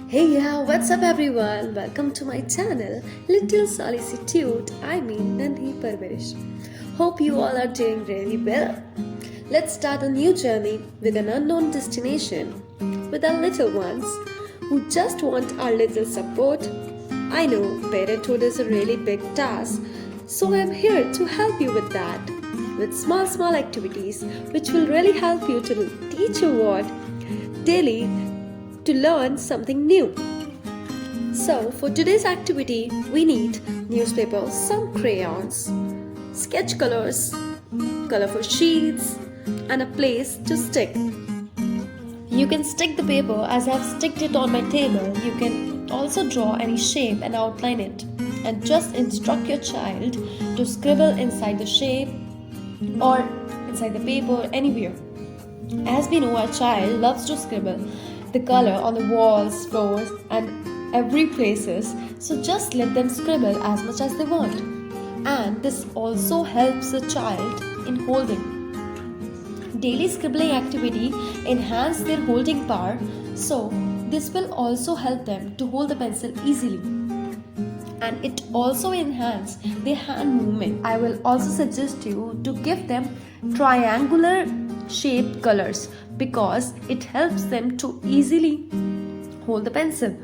Hey yeah, what's up everyone? Welcome to my channel Little Solicitude, Nandhi Parvarish. Hope you all are doing really well. Let's start a new journey with an unknown destination with our little ones who just want our little support. I know parenthood is a really big task, so I'm here to help you with that. With small activities which will really help you to teach you what daily to learn something new. So, for today's activity, we need newspaper, some crayons, sketch colors, colorful sheets, and a place to stick. You can stick the paper as I have sticked it on my table. You can also draw any shape and outline it. And just instruct your child to scribble inside the shape or inside the paper anywhere. As we know, our child loves to scribble the color on the walls, floors, and every places. So just let them scribble as much as they want. And this also helps the child in holding. Daily scribbling activity enhance their holding power. So this will also help them to hold the pencil easily. And it also enhance their hand movement. I will also suggest you to give them triangular shaped colors because it helps them to easily hold the pencil.